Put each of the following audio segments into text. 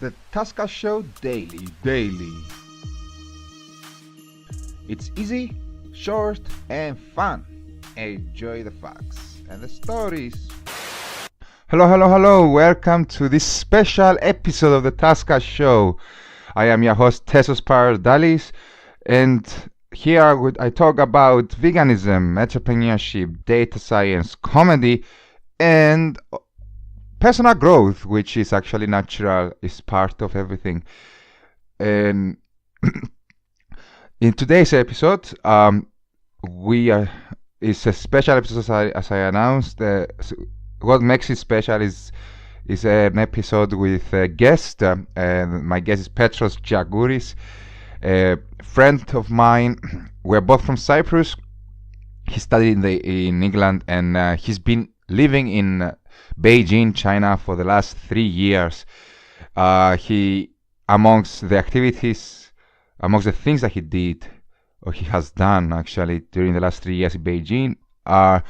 The TasCast Show daily. It's easy, short, and fun. Enjoy the facts and the stories. Hello. Welcome to this special episode of the TasCast Show. I am your host, Petros and here I talk about veganism, entrepreneurship, data science, comedy, and personal growth, which is actually natural, is part of everything. And in today's episode, it's a special episode as I announced. What makes it special is an episode with a guest, and my guest is Petros Jagouris, a friend of mine. We're both from Cyprus. He studied in England, and he's been living in Beijing, China, for the last 3 years. Amongst the things that he did, or he has done actually during the last 3 years in Beijing, are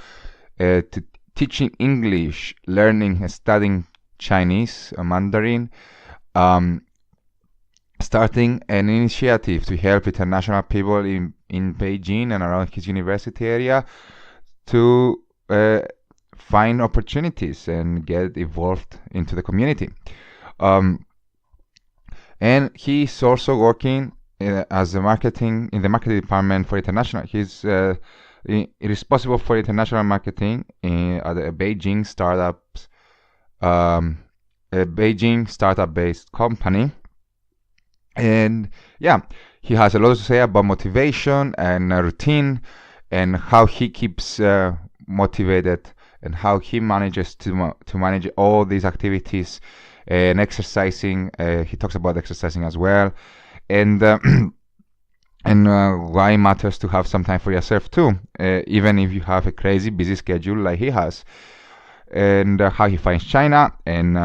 teaching English, learning and studying Chinese, Mandarin, starting an initiative to help international people in Beijing and around his university area to find opportunities and get involved into the community. And he's also working as in the marketing department for international. He's responsible for international marketing at a Beijing startup-based company. And yeah, he has a lot to say about motivation and routine, and how he keeps motivated, and how he manages to manage all these activities and exercising. He talks about exercising as well, and why it matters to have some time for yourself too, even if you have a crazy busy schedule like he has, and how he finds China, and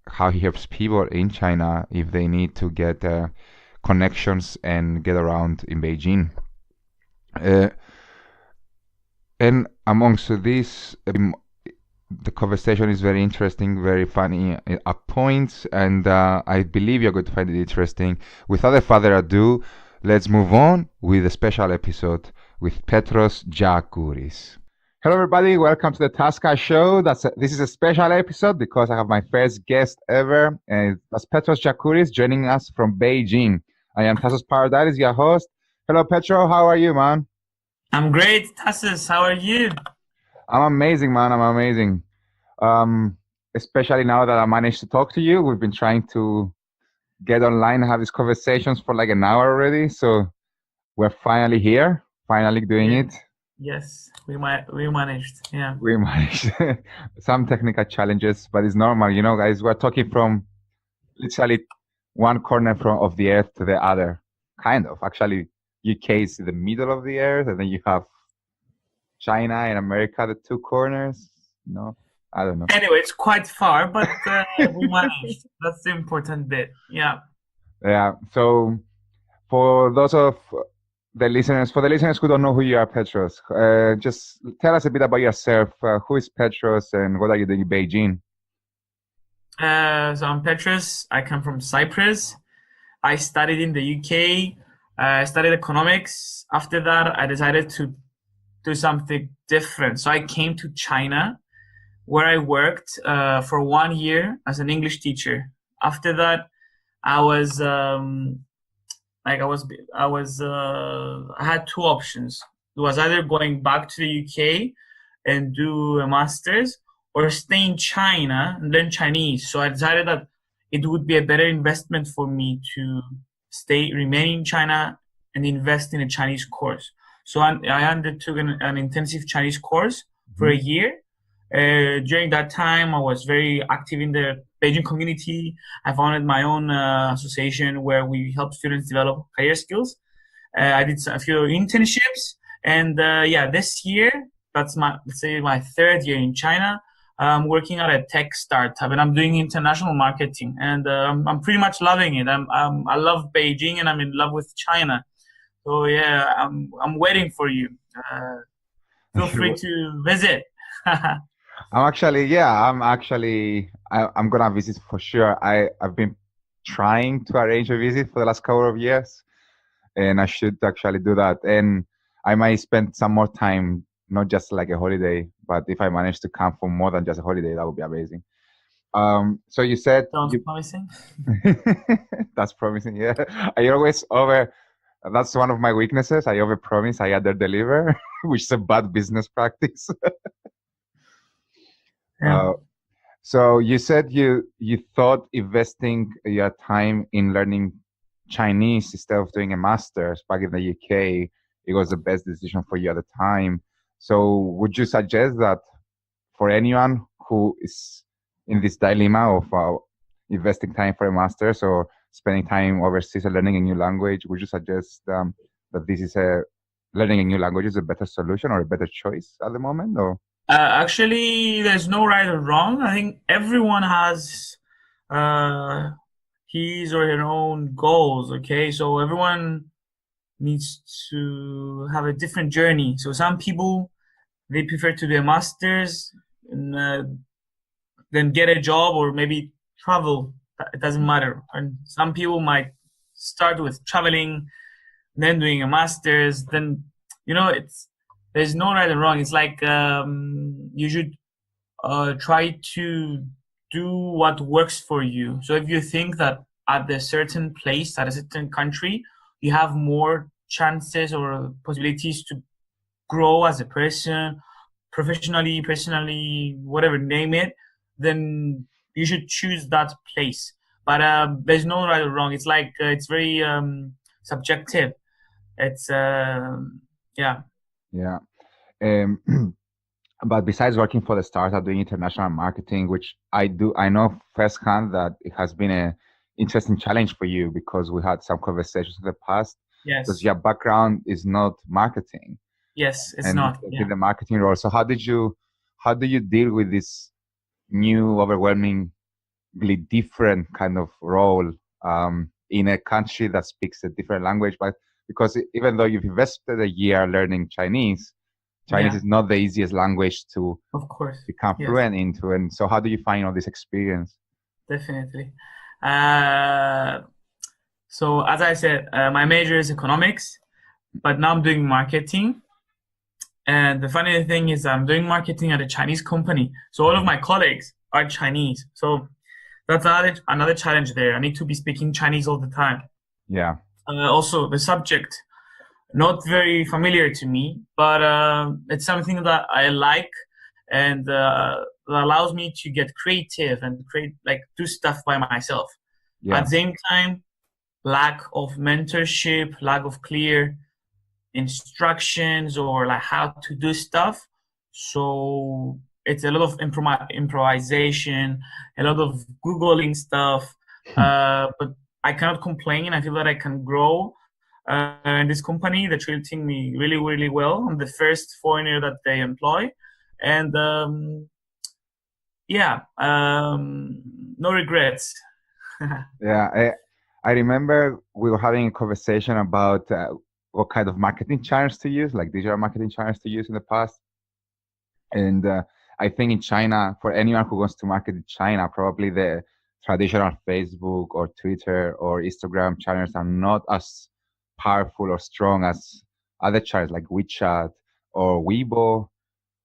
how he helps people in China if they need to get connections and get around in Beijing. And amongst this, the conversation is very interesting, very funny at points, and I believe you're going to find it interesting. Without further ado, let's move on with a special episode with Petros Jagouris. Hello, everybody. Welcome to the TasCast Show. This is a special episode because I have my first guest ever, and that's Petros Jagouris joining us from Beijing. I am Tassos Paradise, your host. Hello, Petro. How are you, man? I'm great, Tassos. How are you? I'm amazing, man. I'm amazing. Especially now that I managed to talk to you. We've been trying to get online and have these conversations for like an hour already. So we're finally here, finally doing it. Yes, we managed. Yeah. We managed. Some technical challenges, but it's normal. You know, guys, we're talking from literally one corner of the earth to the other. Kind of. Actually, UK is in the middle of the earth, and then you have China and America, the two corners. No, I don't know. Anyway, it's quite far, but we managed. That's the important bit. Yeah. Yeah. So for the listeners who don't know who you are, Petros, just tell us a bit about yourself. Who is Petros, and what are you doing in Beijing? So I'm Petros. I come from Cyprus. I studied in the UK. I studied economics. After that, I decided to do something different. So I came to China, where I worked for 1 year as an English teacher. After that, I had two options. It was either going back to the UK and do a master's, or stay in China and learn Chinese. So I decided that it would be a better investment for me to remain in China and invest in a Chinese course. So I undertook an intensive Chinese course for a year. During that time, I was very active in the Beijing community. I founded my own association where we help students develop career skills. I did a few internships, and this year, that's my 3rd year in China. I'm working at a tech startup, and I'm doing international marketing, and I'm pretty much loving it. I love Beijing, and I'm in love with China. So yeah, I'm waiting for you. Feel free to visit. I'm gonna visit for sure. I've been trying to arrange a visit for the last couple of years, and I should actually do that. And I might spend some more time, not just like a holiday, but if I manage to come for more than just a holiday, that would be amazing. So you said Sounds you promising. that's promising. Yeah, I always over. That's one of my weaknesses. I overpromise, I underdeliver, which is a bad business practice. Yeah. Uh, so you said you thought investing your time in learning Chinese instead of doing a master's back in the UK, it was the best decision for you at the time. So would you suggest that for anyone who is in this dilemma of investing time for a master's or spending time overseas or learning a new language, would you suggest that this is a learning a new language is a better solution or a better choice at the moment? Or Actually, there's no right or wrong. I think everyone has uh, his or her own goals. Okay, so everyone needs to have a different journey. So some people they prefer to do a master's and then get a job or maybe travel. It doesn't matter. And some people might start with traveling, then doing a master's. Then it's there's no right and wrong. It's like you should try to do what works for you. So if you think that at a certain place, at a certain country, you have more chances or possibilities to grow as a person, professionally, personally, whatever, name it, then you should choose that place. But there's no right or wrong. It's like it's very subjective. It's yeah. yeah. Um, but besides working for the startup, doing international marketing, which I do, I know firsthand that it has been a interesting challenge for you because we had some conversations in the past. Because Yes. your background is not marketing, Yes. It's and not. in Yeah. the marketing role. So how do you deal with this new, overwhelmingly different kind of role in a country that speaks a different language? But because even though you've invested a year learning Chinese, Chinese Yeah. is not the easiest language to Of course. become Yes. fluent into. And so how do you find all this experience? Definitely. Uh, so as I said, my major is economics, but now I'm doing marketing. And the funny thing is, I'm doing marketing at a Chinese company. So all of my colleagues are Chinese. So that's another challenge there. I need to be speaking Chinese all the time. Yeah. Also, the subject not very familiar to me, but it's something that I like, and that allows me to get creative and do stuff by myself. At Yeah. the same time, lack of mentorship, lack of clear instructions or like how to do stuff. So it's a lot of improvisation, a lot of Googling stuff. But I cannot complain. I feel that I can grow. In this company, they're treating me really, really well. I'm the first foreigner that they employ. And no regrets. Yeah. I remember we were having a conversation about what kind of marketing channels to use, like digital marketing channels to use in the past. And I think in China, for anyone who wants to market in China, probably the traditional Facebook or Twitter or Instagram channels are not as powerful or strong as other channels like WeChat or Weibo.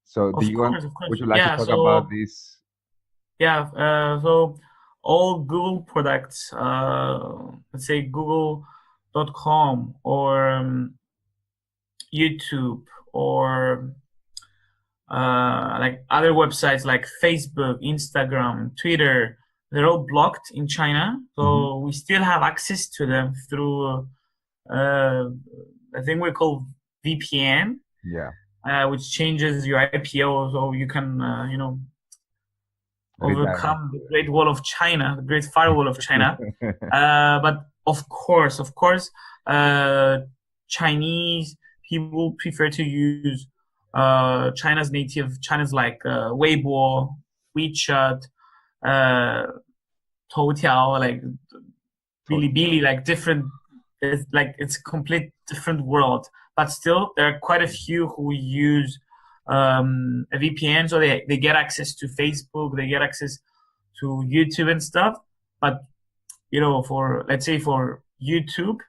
So Of course, of would course. you like to Yeah, talk about so this? yeah, so all Google products, let's say Google.com or YouTube or like other websites like Facebook, Instagram, Twitter, they're all blocked in China. Hmm. So we still have access to them through I think we call VPN, Yeah. which changes your IPO, so you can Redirect. overcome the Great Wall of China, the Great Firewall of China. But of course, Chinese people prefer to use China's native channels like Weibo, WeChat, uh, Toutiao, like Bilibili, like different. It's a complete different world. But still, there are quite a few who use a VPN, so they get access to Facebook, they get access to YouTube and stuff. But for, let's say, for YouTube,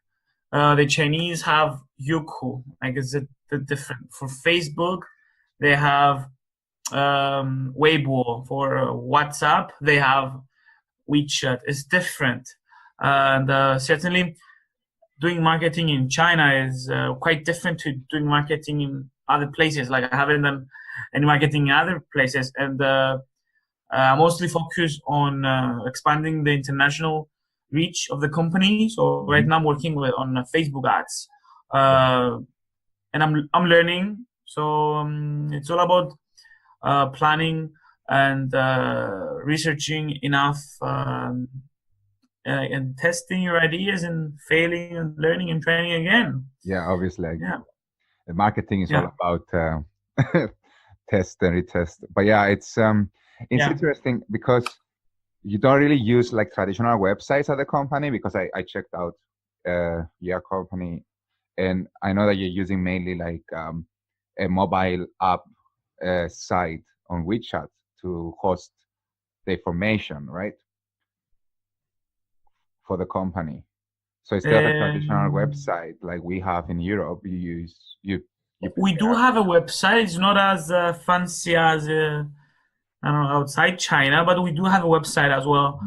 the Chinese have Youku, like it's the different. For Facebook, they have Weibo. For WhatsApp, they have WeChat. It's different, and certainly doing marketing in China is quite different to doing marketing in other places. Like I haven't done any marketing in other places, and mostly focus on expanding the international reach of the company. So right now I'm working on Facebook ads, and I'm learning. So it's all about planning and researching enough and testing your ideas and failing and learning and training again. Yeah, obviously. Yeah. The marketing is Yeah. all about test and retest. But yeah, it's interesting because you don't really use like traditional websites at the company, because I checked out your company, and I know that you're using mainly like a mobile app site on WeChat to host the information, right? For the company. So instead of a traditional website like we have in Europe, we do have a website. It's not as fancy as I don't know, outside China, but we do have a website as well.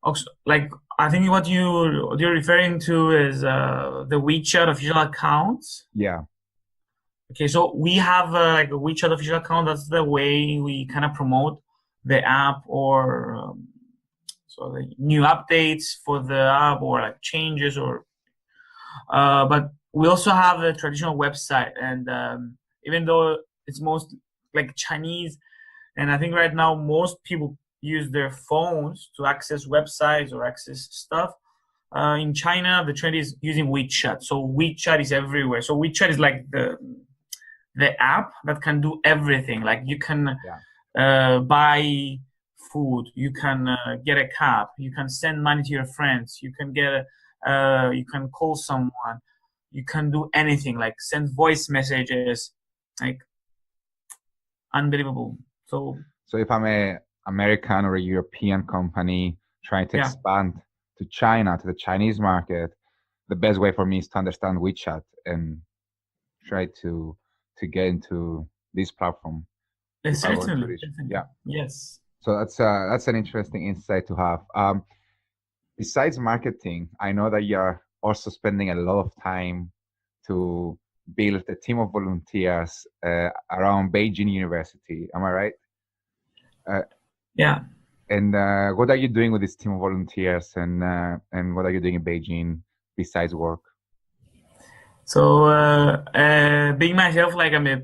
Also, like I think what you're referring to is the WeChat official accounts. Yeah. Okay, so we have like a WeChat official account. That's the way we kind of promote the app, or so the new updates for the app, or like changes, or but we also have a traditional website, and even though it's most like Chinese, and I think right now most people use their phones to access websites or access stuff. In China, the trend is using WeChat. So WeChat is everywhere. So WeChat is like the app that can do everything. Like you can buy food, you can get a cab, you can send money to your friends, you can you can call someone, you can do anything, like send voice messages, like unbelievable. So if I'm a American or a European company trying to expand to China, to the Chinese market, the best way for me is to understand WeChat and try to get into this platform. Certainly. Yeah. Yes. So that's an interesting insight to have. Besides marketing, I know that you're also spending a lot of time to build a team of volunteers around Beijing University. Am I right? Yeah. And what are you doing with this team of volunteers, and what are you doing in Beijing besides work? So being myself, like I'm a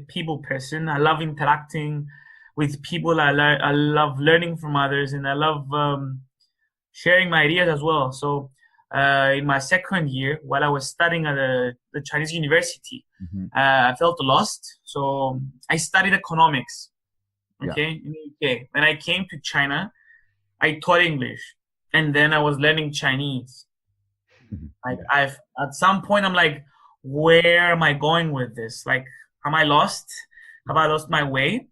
people person. I love interacting with people. I love learning from others, and I love sharing my ideas as well. So in my second year, while I was studying at the Chinese university, I felt lost. So I studied economics. Okay, in the UK. When I came to China, I taught English, and then I was learning Chinese. Like at some point, I'm like, where am I going with this? Like, am I lost? Have I lost my way?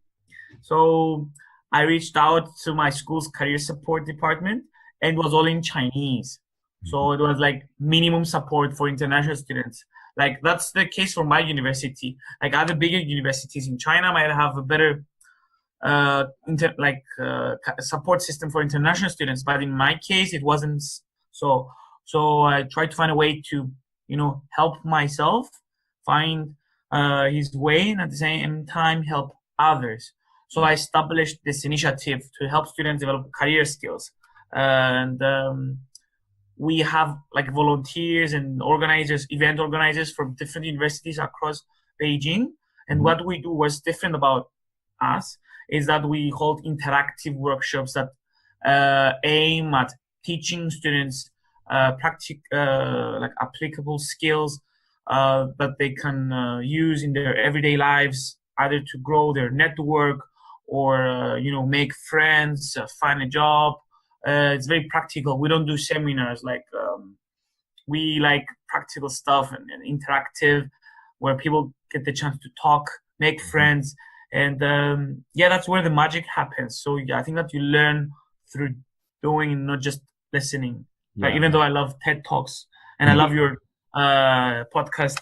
So I reached out to my school's career support department, and it was all in Chinese. So it was like minimum support for international students. Like that's the case for my university. Like other bigger universities in China might have a better support system for international students, but in my case it wasn't so. So I tried to find a way to help myself find his way, and at the same time help others. So I established this initiative to help students develop career skills, and we have like volunteers and event organizers from different universities across Beijing. And what we do was different about us is that we hold interactive workshops that aim at teaching students like applicable skills that they can use in their everyday lives, either to grow their network or make friends, find a job. It's very practical. We don't do seminars like we like practical stuff and interactive, where people get the chance to talk, make friends. And that's where the magic happens. So I think that you learn through doing and not just listening. Like, Yeah. even though I love TED Talks and I love your podcast,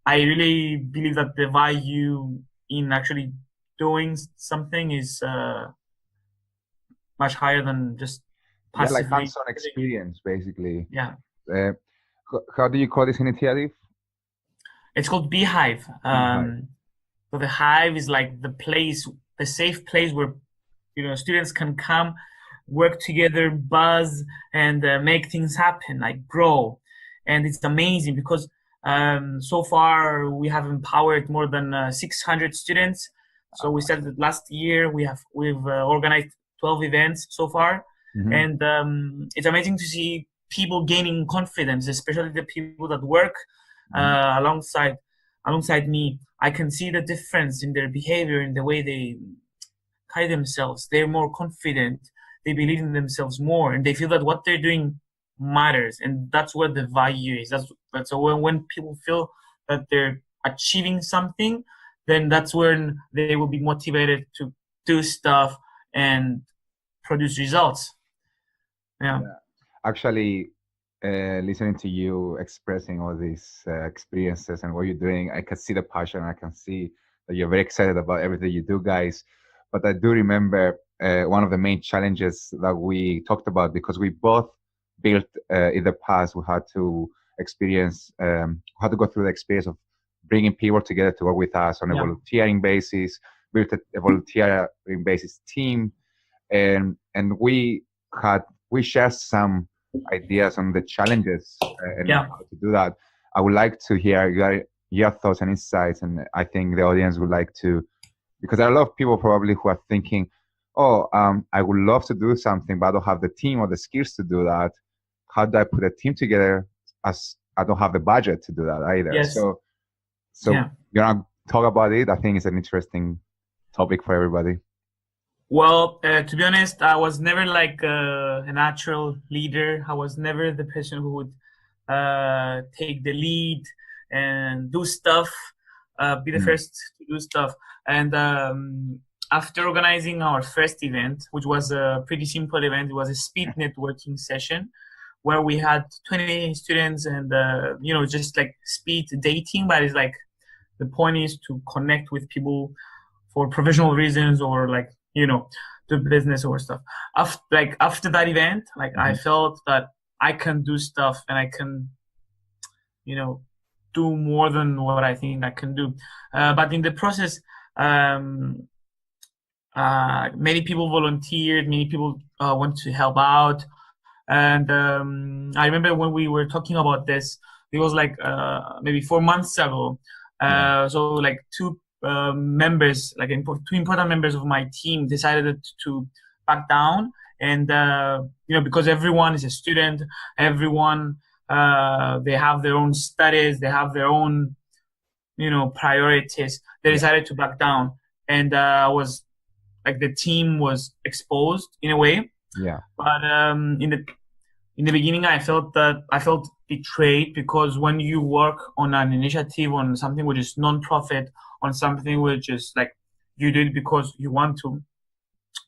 I really believe that the value in actually doing something is much higher than just Yeah, like passively. hands-on experience, basically. Yeah, Uh, how do you call this initiative? it's called Beehive. Beehive. So the hive is like the place, the safe place where students can come, work together, buzz, and make things happen, like grow. And it's amazing because so far we have empowered more than 600 students. So we started last year. We've organized 12 events so far, Mm-hmm. and it's amazing to see people gaining confidence, especially the people that work alongside me. I can see the difference in their behavior, in the way they carry themselves. They're more confident. They believe in themselves more, and they feel that what they're doing matters. And that's where the value is. That's when people feel that they're achieving something, then that's when they will be motivated to do stuff and produce results. Yeah. Actually, listening to you expressing all these experiences and what you're doing, I can see the passion. I can see that you're very excited about everything you do, guys. But I do remember one of the main challenges that we talked about, because we both built in the past. We had to had to go through the experience of bringing people together to work with us on a volunteering basis, built a volunteering basis team, and we shared some ideas on the challenges and how to do that. I would like to hear your thoughts and insights, and I think the audience would like to, because there are a lot of people probably who are thinking, oh, I would love to do something, but I don't have the team or the skills to do that. How do I put a team together as I don't have the budget to do that either? Yes. So you want to talk about it? I think it's an interesting topic for everybody. Well, to be honest, I was never like a natural leader. I was never the person who would take the lead and do stuff, be the first to do stuff. And after organizing our first event, which was a pretty simple event, it was a speed networking session where we had 20 students and, just like speed dating, but it's like the point is to connect with people for professional reasons or like, do business or stuff. After that event, I felt that I can do stuff and I can, do more than what I think I can do. But in the process, many people volunteered, many people want to help out. And I remember when we were talking about this, it was like maybe 4 months ago. So like two members, like two important members of my team decided to back down. And, because everyone is a student, everyone, they have their own studies, they have their own, priorities. They decided to back down. And was like the team was exposed in a way. Yeah. But in the beginning, I felt betrayed, because when you work on an initiative, on something which is non-profit, on something which is like you do it because you want to,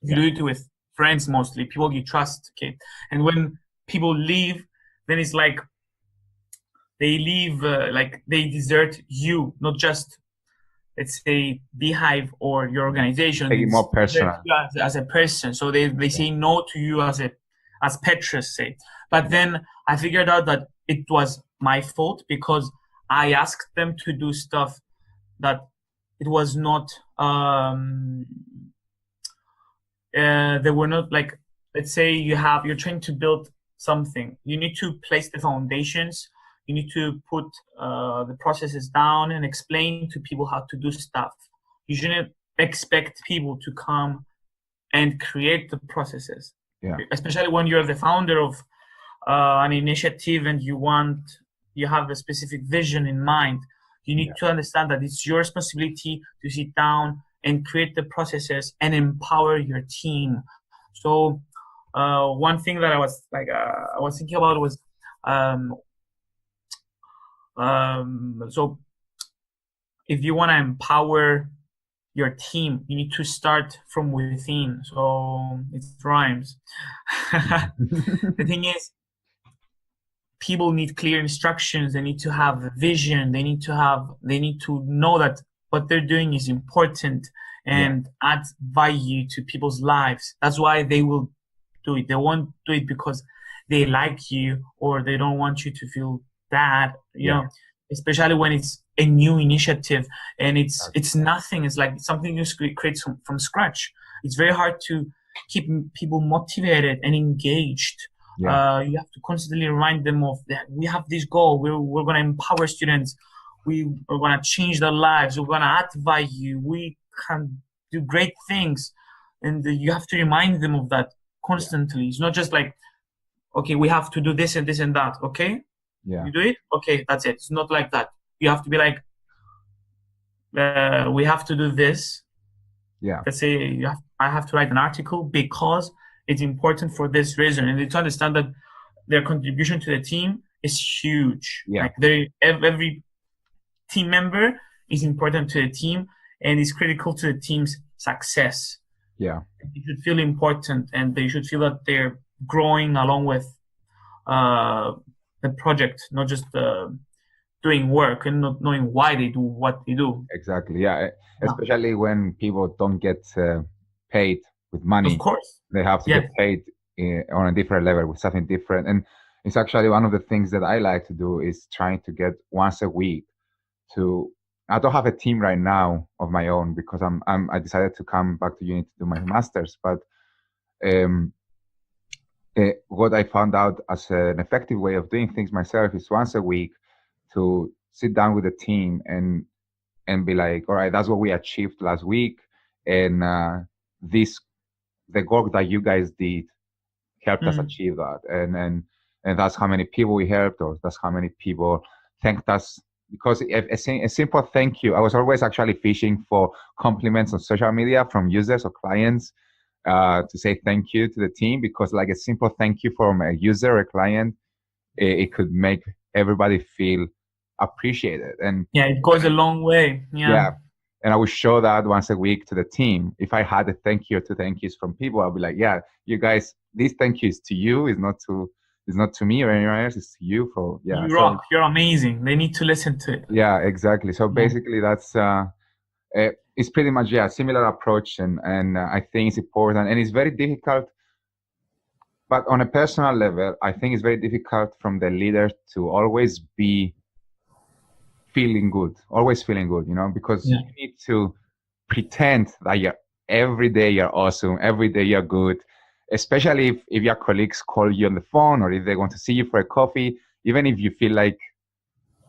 you do it with friends mostly, people you trust, okay? And when people leave, then it's like they leave, like they desert you, not just, let's say, Beehive or your organization. Take it more personal. As a person, so they say no to you as Petros say. But then I figured out that it was my fault, because I asked them to do stuff that it was not, they were not like, let's say you're trying to build something. You need to place the foundations. You need to put the processes down and explain to people how to do stuff. You shouldn't expect people to come and create the processes. Yeah. Especially when you're the founder of an initiative and you have a specific vision in mind. You need to understand that it's your responsibility to sit down and create the processes and empower your team. So one thing that I was thinking about was, so if you want to empower your team. You need to start from within. So it rhymes. The thing is, people need clear instructions. They need to have a vision. They need to know that what they're doing is important and add value to people's lives. That's why they will do it. They won't do it because they like you or they don't want you to feel bad, you know, especially when it's a new initiative and it's nothing. It's like something you create from scratch. It's very hard to keep people motivated and engaged. You have to constantly remind them of that. We have this goal. We're going to empower students. We're going to change their lives. We're going to add value. We can do great things. And you have to remind them of that constantly. It's not just like, okay, we have to do this and this and that. Okay. You do it. Okay. That's it. It's not like that. You have to be like, we have to do this. Let's say I have to write an article because it's important for this reason, and they to understand that their contribution to the team is huge. Like every team member is important to the team and is critical to the team's success. They should feel important, and they should feel that they're growing along with the project, not just doing work and not knowing why they do what they do. Exactly. Especially when people don't get paid with money. Of course. They have to get paid on a different level with something different. And it's actually one of the things that I like to do is trying to get once a week to, I don't have a team right now of my own because I decided to come back to uni to do my master's. But what I found out as an effective way of doing things myself is once a week to sit down with the team and be like, all right, that's what we achieved last week. And the work that you guys did helped us achieve that. And that's how many people we helped, or that's how many people thanked us. Because a simple thank you, I was always actually fishing for compliments on social media from users or clients to say thank you to the team, because like a simple thank you from a user or a client, it could make everybody feel appreciated. And it goes a long way. And I would show that once a week to the team. If I had a thank you or two thank yous from people, I'll be like, you guys, this thank you is to you. It's not to me or anyone else. It's to you. You rock. You're amazing. They need to listen to it. Yeah, exactly. So basically that's, it's pretty much, a similar approach. And I think it's important, and it's very difficult. But on a personal level, I think it's very difficult from the leader to always be always feeling good, because you need to pretend that every day you're awesome, every day you're good, especially if your colleagues call you on the phone or if they want to see you for a coffee. Even if you feel like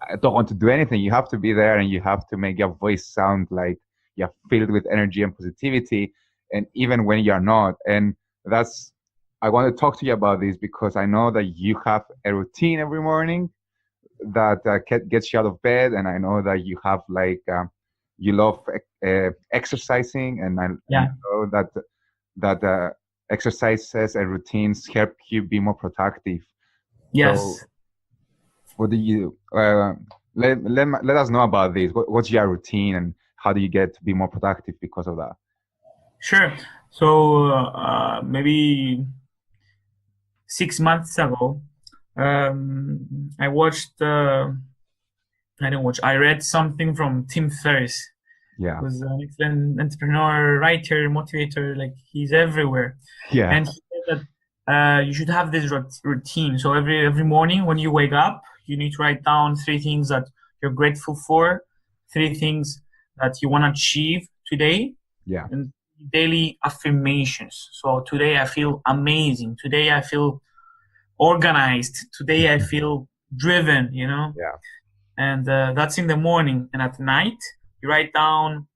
I don't want to do anything, you have to be there and you have to make your voice sound like you're filled with energy and positivity, and even when you're not. And I want to talk to you about this because I know that you have a routine every morning that gets you out of bed, and I know that you have you love exercising, and I know that exercises and routines help you be more productive. So what do you let us know about this? What's your routine, and how do you get to be more productive because of that? Sure. So maybe 6 months ago, I read something from Tim Ferriss. Yeah. Who's an excellent entrepreneur, writer, motivator, like he's everywhere. Yeah. And he said that you should have this routine. So every morning when you wake up, you need to write down 3 things that you're grateful for, 3 things that you want to achieve today. Yeah. And daily affirmations. So today I feel amazing. Today I feel organized. Today I feel driven, Yeah. And that's in the morning. And at night, you write down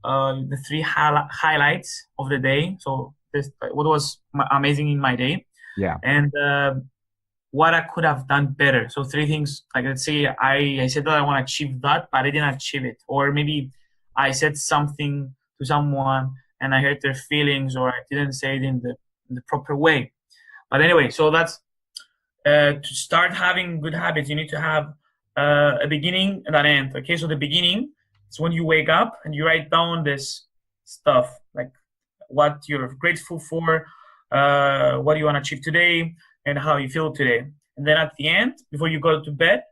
the 3 highlights of the day. So what was amazing in my day. Yeah. And what I could have done better. So 3 things, like let's say I said that I want to achieve that, but I didn't achieve it. Or maybe I said something to someone and I hurt their feelings, or I didn't say it in the proper way. But anyway, so that's to start having good habits, you need to have a beginning and an end. Okay, so the beginning is when you wake up and you write down this stuff, like what you're grateful for, what you want to achieve today, and how you feel today. And then at the end, before you go to bed,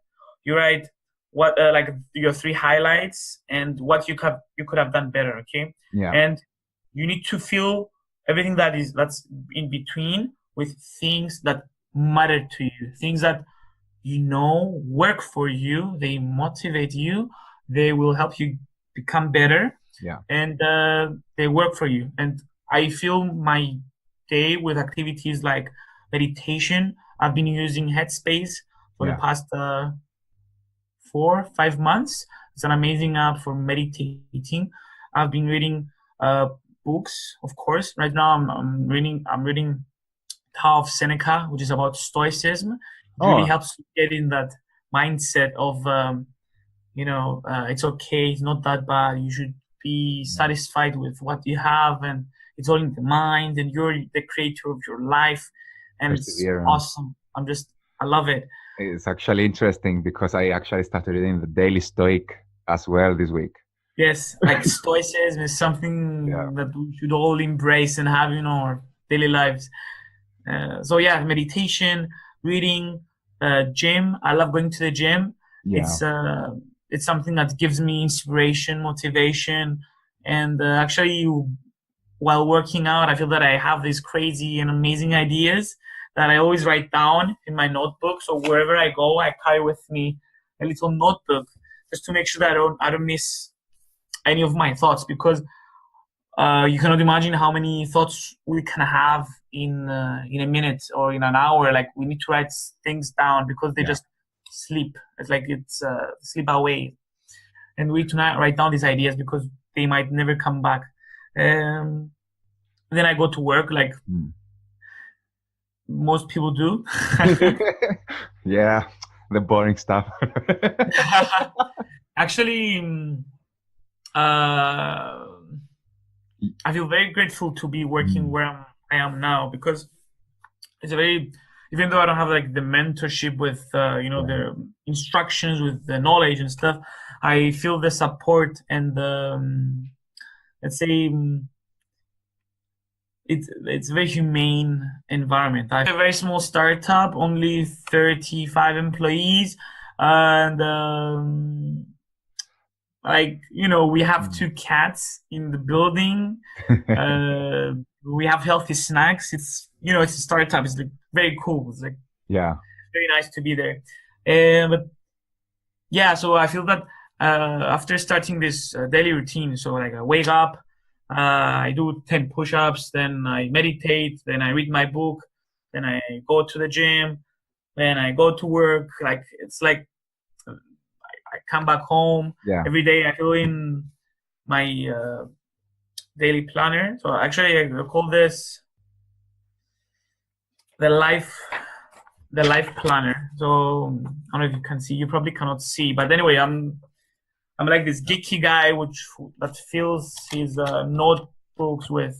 you write what like your 3 highlights and what you could have done better. Okay, Yeah. and you need to fill everything that's in between with things that matter to you, things that work for you, they motivate you, they will help you become better, Yeah. and they work for you. And I fill my day with activities like meditation. I've been using Headspace for the past 4-5 months. It's an amazing app for meditating. I've been reading books, of course. Right now I'm reading Tao of Seneca, which is about stoicism. It really helps you get in that mindset of it's okay, it's not that bad, you should be satisfied with what you have, and it's all in the mind, and you're the creator of your life, and it's awesome. I love it. It's actually interesting because I actually started reading the Daily Stoic as well this week. Yes, like stoicism is something that we should all embrace and have in our daily lives. So meditation, reading, gym. I love going to the gym. It's something that gives me inspiration, motivation, and actually, while working out, I feel that I have these crazy and amazing ideas that I always write down in my notebook. So wherever I go, I carry with me a little notebook just to make sure that I don't miss any of my thoughts, because you cannot imagine how many thoughts we can have in a minute or in an hour. Like, we need to write things down because they just sleep. It's like it's sleep away, and we need to write down these ideas because they might never come back. Then I go to work like most people do. Yeah, the boring stuff. Actually, I feel very grateful to be working where I am now, because it's even though I don't have like the mentorship with the instructions, with the knowledge and stuff, I feel the support and the let's say it's a very humane environment. I have a very small startup, only 35 employees, and we have 2 cats in the building. We have healthy snacks. It's a startup. It's like very cool. It's like very nice to be there. So I feel that after starting this daily routine, so like I wake up, I do 10 push-ups, then I meditate, then I read my book, then I go to the gym, then I go to work. Like, it's like I come back home every day. I fill in my daily planner. So actually, I call this the life planner. So I don't know if you can see. You probably cannot see, but anyway, I'm like this geeky guy that fills his notebooks with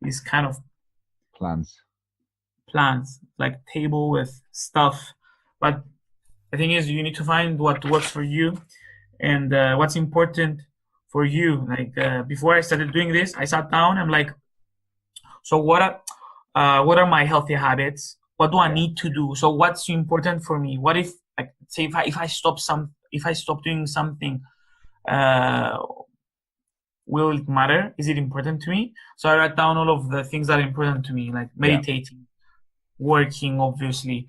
these kind of plans, like table with stuff. But the thing is, you need to find what works for you and what's important for you. Like, before I started doing this, I sat down. I'm like, so what are my healthy habits? What do I need to do? So what's important for me? What if, like, say, if I stop doing something, will it matter? Is it important to me? So I write down all of the things that are important to me, like meditating, working, obviously,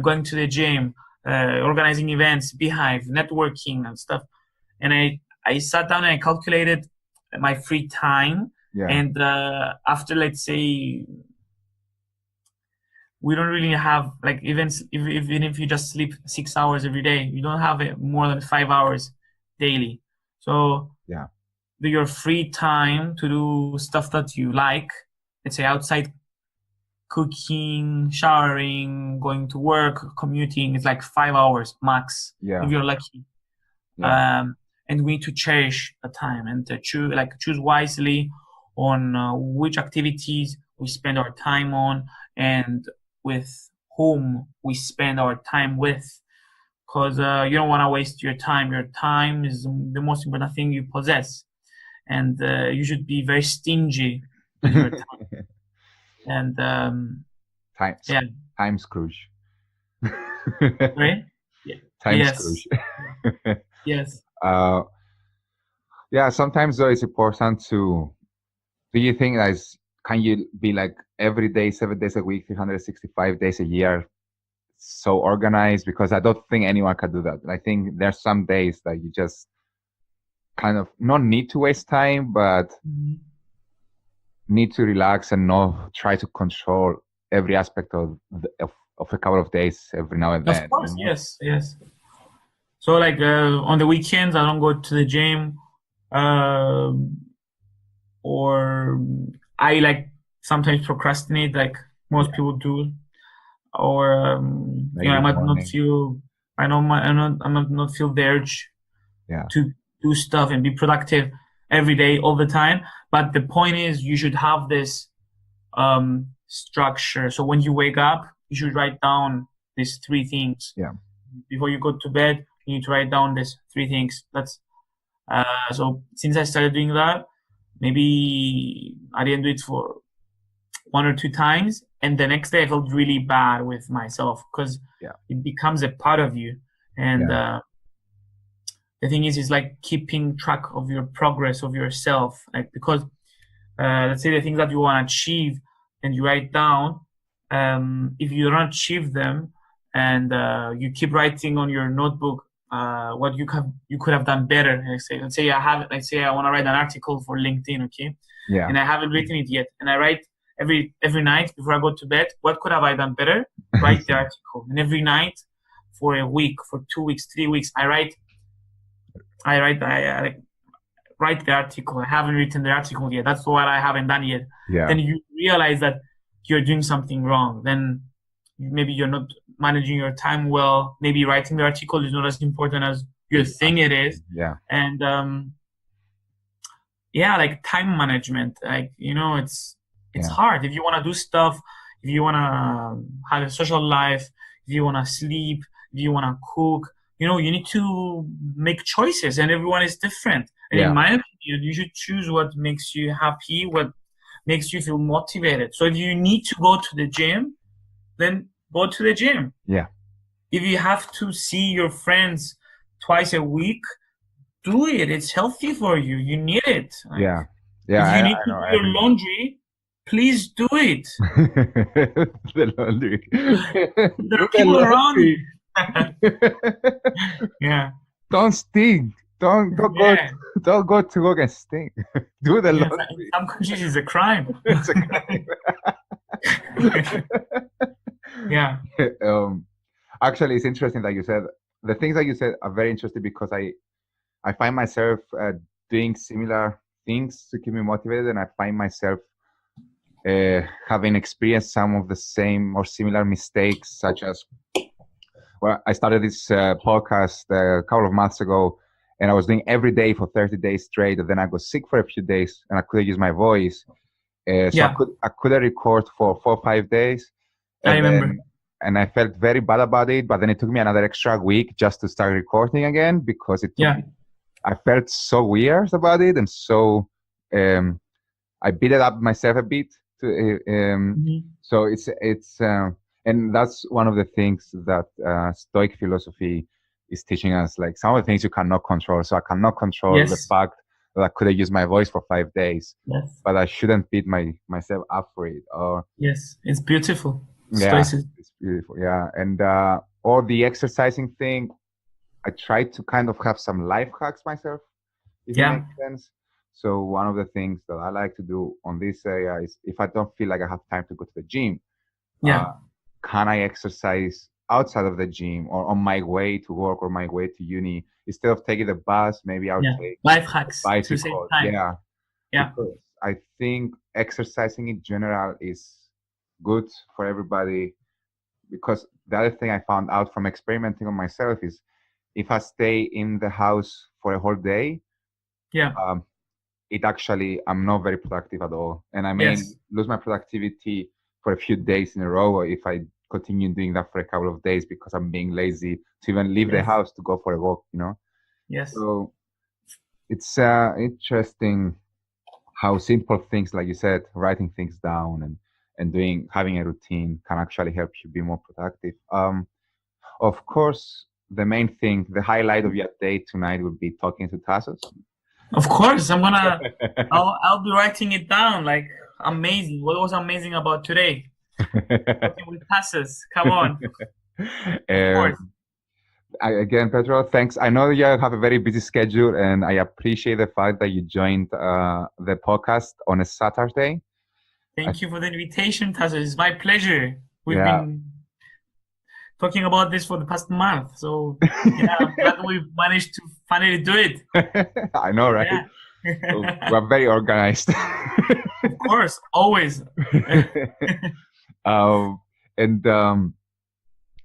going to the gym, organizing events, Beehive, networking and stuff. And I sat down and I calculated my free time. And after, let's say, we don't really have, like, even if you just sleep 6 hours every day, you don't have more than 5 hours daily. So your free time to do stuff that you like, let's say outside, cooking, showering, going to work, commuting, is like 5 hours max if you're lucky. And we need to cherish the time and to choose wisely on which activities we spend our time on and with whom we spend our time with, because you don't want to waste your time. Your time is the most important thing you possess. and you should be very stingy with your time. And yeah, Time Scrooge. right? Yeah. Time Yes. Scrooge. Yes. Yeah, sometimes though it's important to. Do you think that can you be like every day, 7 days a week, 365 days a year, so organized? Because I don't think anyone can do that. I think there's some days that you just kind of not need to waste time, but need to relax and not try to control every aspect of a couple of days every now and then. Of course, yes, yes. So like on the weekends, I don't go to the gym, or I like sometimes procrastinate, like most people do, or I might not feel. I might not feel the urge to do stuff and be productive every day all the time. But the point is, you should have this structure. So when you wake up, you should write down these 3 things. Yeah. Before you go to bed, you need to write down these 3 things. That's so since I started doing that, maybe I didn't do it for 1 or 2 times, and the next day I felt really bad with myself because it becomes a part of you. And the thing is like keeping track of your progress of yourself, like because let's say the things that you want to achieve and you write down, if you don't achieve them and you keep writing on your notebook what you could have done better. Let's say I want to write an article for LinkedIn, okay? Yeah. And I haven't written it yet, and I write every night before I go to bed. What could have I done better? Write the article, and every night for a week, for 2 weeks, 3 weeks, I write the article. I haven't written the article yet. That's what I haven't done yet. Yeah. Then you realize that you're doing something wrong. Then maybe you're not managing your time well. Maybe writing the article is not as important as you think it is. Yeah. And like time management, like it's hard. If you want to do stuff, if you want to have a social life, if you want to sleep, if you want to cook, you need to make choices, and everyone is different. And in my opinion, you should choose what makes you happy, what makes you feel motivated. So if you need to go to the gym, then go to the gym. Yeah. If you have to see your friends twice a week, do it. It's healthy for you. You need it. Yeah. If you need to do your laundry, please do it. The laundry. There are people around you. Yeah. Don't stink. Don't go to work and stink. Do the laundry. In some countries, it's a crime. It's a crime. Yeah. Actually, it's interesting that you said the things that you said are very interesting because I find myself doing similar things to keep me motivated, and I find myself having experienced some of the same or similar mistakes, such as I started this podcast a couple of months ago, and I was doing every day for 30 days straight, and then I got sick for a few days, and I couldn't use my voice. I couldn't record for 4 or 5 days. I remember. And I felt very bad about it, but then it took me another extra week just to start recording again because I felt so weird about it, and so I beat it up myself a bit. So it's and that's one of the things that Stoic philosophy is teaching us. Like some of the things you cannot control. So I cannot control the fact that I couldn't use my voice for 5 days, but I shouldn't beat myself up for it. Or it's beautiful. It's beautiful. Yeah, and or the exercising thing, I try to kind of have some life hacks myself, if it makes sense. So one of the things that I like to do on this area is if I don't feel like I have time to go to the gym, can I exercise outside of the gym or on my way to work or my way to uni? Instead of taking the bus, maybe I'll take life hacks bicycle. to save time. Because I think exercising in general is good for everybody, because the other thing I found out from experimenting on myself is if I stay in the house for a whole day, it actually, I'm not very productive at all. And I may lose my productivity for a few days in a row if I continue doing that for a couple of days because I'm being lazy to even leave the house to go for a walk, Yes. So it's interesting how simple things, like you said, writing things down and doing having a routine can actually help you be more productive. Of course, the main thing, the highlight of your day tonight will be talking to Tassos. Of course, I'll be writing it down. Like amazing. What was amazing about today? Talking with passes. Come on. Of course. Again, Petro, thanks. I know you have a very busy schedule, and I appreciate the fact that you joined the podcast on a Saturday. Thank you for the invitation, Tassos. It's my pleasure. We've Yeah. been talking about this for the past month, so yeah, I'm glad we've managed to finally do it. I know, right? Yeah. We're very organized. Of course, always. And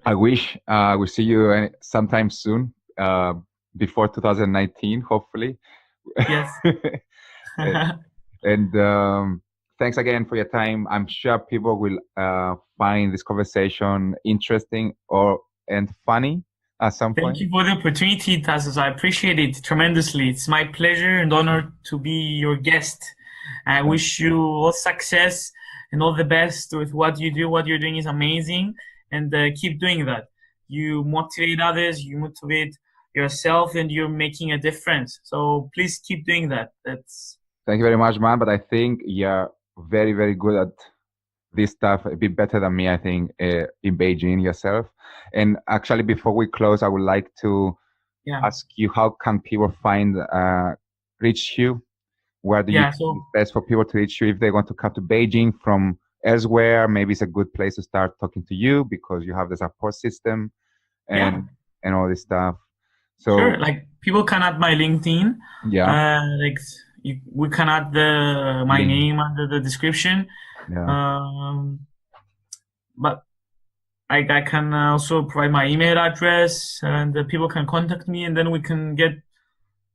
I wish we'll see you sometime soon, before 2019, hopefully. Yes. And thanks again for your time. I'm sure people will find this conversation interesting and funny at some point. Thank you for the opportunity, Tassos. I appreciate it tremendously. It's my pleasure and honor to be your guest. I wish you all success and all the best with what you do. What you're doing is amazing, and keep doing that. You motivate others, you motivate yourself, and you're making a difference. So please keep doing that. Thank you very much, man. But I think you're very, very good at this stuff, a bit better than me, I think, in Beijing yourself. And actually, before we close, I would like to ask you, how can people reach you? Where do you think it's best for people to reach you if they want to come to Beijing from elsewhere? Maybe it's a good place to start talking to you because you have the support system and all this stuff. So sure, like people can add my LinkedIn. Yeah. We can add my name under the description. Yeah. But I can also provide my email address, and people can contact me, and then we can get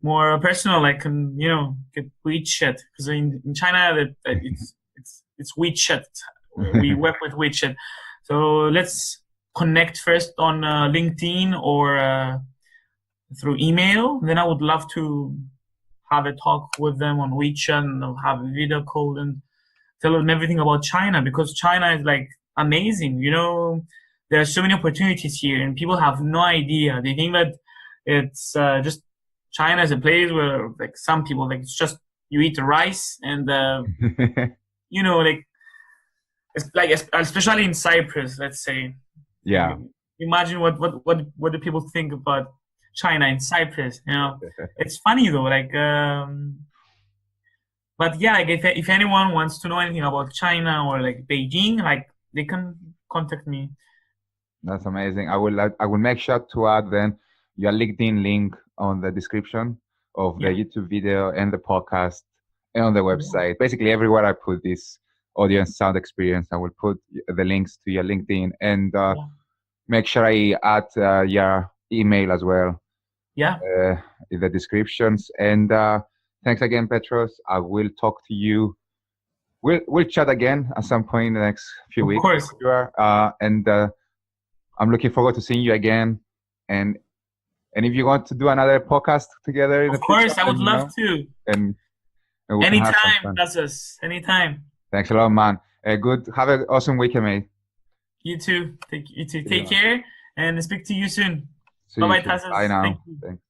more personal. I can, get WeChat, because in China it's WeChat. We work with WeChat. So let's connect first on LinkedIn or through email. Then I would love to have a talk with them on WeChat and have a video call and tell them everything about China, because China is like amazing. There are so many opportunities here, and people have no idea. They think that it's just China is a place where, like, some people, like, it's just you eat rice and it's like, especially in Cyprus, let's say. Yeah. Imagine what do people think about China in Cyprus? It's funny though, but yeah, like if anyone wants to know anything about China or like Beijing, like they can contact me. That's amazing. I will make sure to add then your LinkedIn link on the description of the YouTube video and the podcast and on the website. Basically everywhere I put this audio and sound experience, I will put the links to your LinkedIn and make sure I add your email as well. In the descriptions. And thanks again, Petros. I will talk to you. We'll chat again at some point in the next few weeks. Of course. And I'm looking forward to seeing you again. And if you want to do another podcast together in the future, of course, I would love to. And anytime, Tassos. Anytime. Thanks a lot, man. Have an awesome weekend, mate. You too. Take care and speak to you soon. Bye-bye, Tassos. Bye now. Thanks.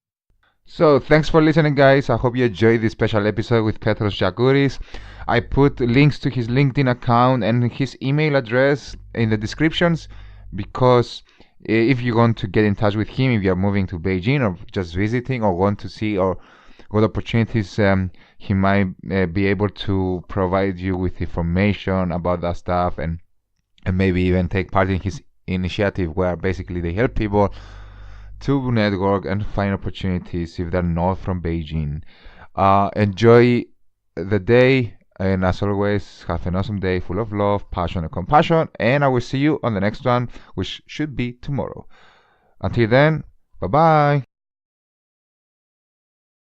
So thanks for listening, guys. I hope you enjoyed this special episode with Petros Jaguris. I put links to his LinkedIn account and his email address in the descriptions, because if you want to get in touch with him, if you're moving to Beijing or just visiting or want to see or what opportunities, he might be able to provide you with information about that stuff, and maybe even take part in his initiative where basically they help people to network and find opportunities if they're not from Beijing. Enjoy the day, and as always, have an awesome day full of love, passion, and compassion, and I will see you on the next one, which should be tomorrow. Until then, bye-bye.